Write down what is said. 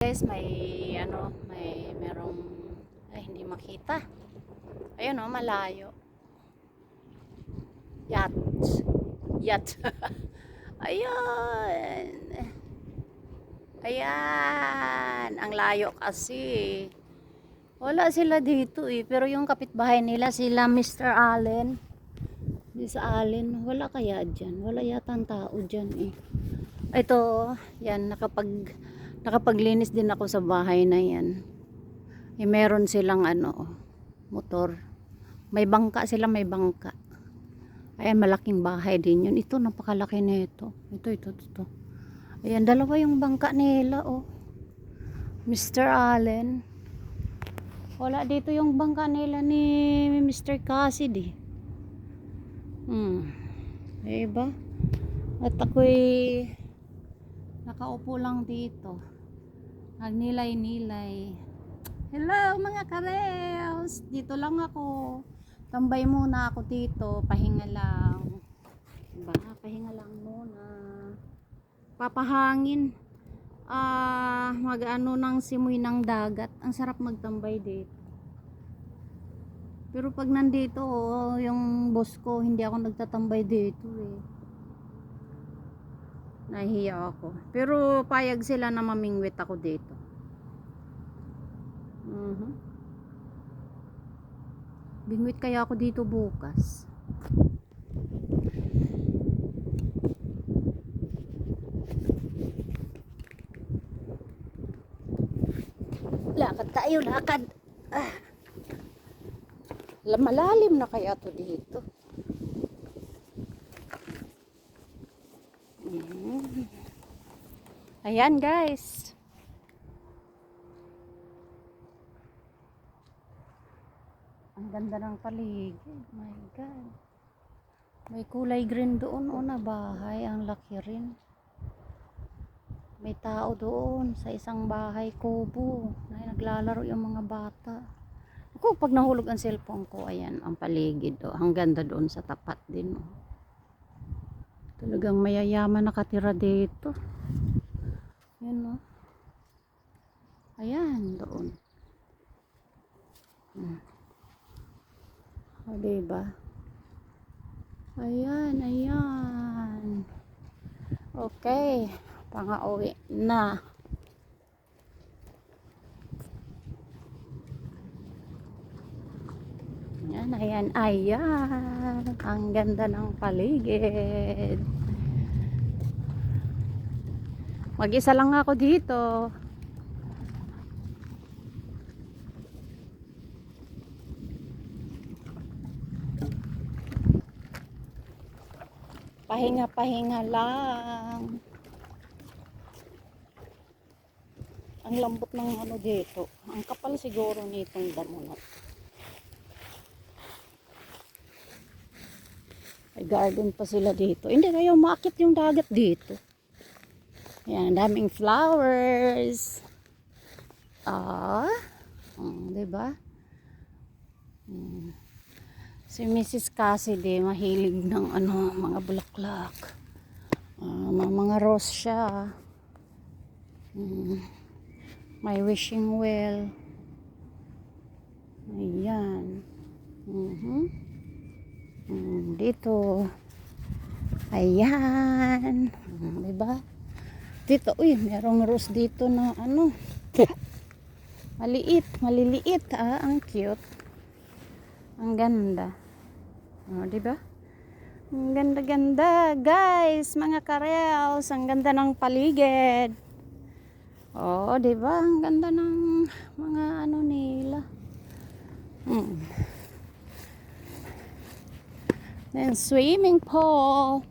guys, may ano, merong hindi makita. Ayun oh, malayo. Yacht. Yacht. Ayun. Ayan, ang layo kasi. Wala sila dito eh, pero yung kapitbahay nila sila Mr. Allen. Sa Allen, wala kaya dyan? Wala yata ang tao dyan eh. Ito, yan, nakapaglinis din ako sa bahay na yan. Eh, meron silang ano, motor. May bangka sila, may bangka. Ayan, malaking bahay din yun. Ito, napakalaki na ito. Ito. Ayan, dalawa yung bangka nila, oh. Mr. Allen. Wala dito yung bangka nila ni Mr. Cassidy. Diba? At ako'y nakaupo lang dito. Nagnilay-nilay. Hello mga kareos! Dito lang ako. Tambay muna ako dito. Pahinga lang. Diba? Pahinga lang muna. Papahangin. Mag-ano ng simoy ng dagat. Ang sarap magtambay dito. Pero pag nandito, yung boss ko, hindi ako nagtatambay dito eh. Nahihiya ako. Pero payag sila na mamingwit ako dito. Bingwit kaya ako dito bukas. Lakad tayo, lakad. Malalim na kaya to dito. Ayan guys. Ang ganda ng paligid. My God. May kulay green doon na bahay. Ang laki rin. May tao doon sa isang bahay kubo. Naglalaro yung mga bata. Ako, pag nahulog ang cellphone ko, ayan, ang paligid. Ang ganda doon sa tapat din. Talagang mayayaman nakatira dito. Yan o. Ayan, doon. O, diba? Ayan. Okay. Pang-uwi na. Ayan. Ang ganda ng paligid. Mag-isa lang ako dito. Pahinga lang. Ang lambot ng ano dito. Ang kapal siguro nitong damo na. May garden pa sila dito. Hindi kayo maakit yung dagat dito. Yan, daming flowers. Diba? Si Mrs. Cassidy mahilig ng mga bulaklak. Mga rose siya. May wishing well. Ayan. Dito. Ayan. Diba? Dito, merong rose dito na maliliit. Ang cute. Ang ganda. Diba? Ang ganda, guys. Mga kareals. Ang ganda ng paligid. Diba? Ang ganda ng mga nila. Then, swimming pool.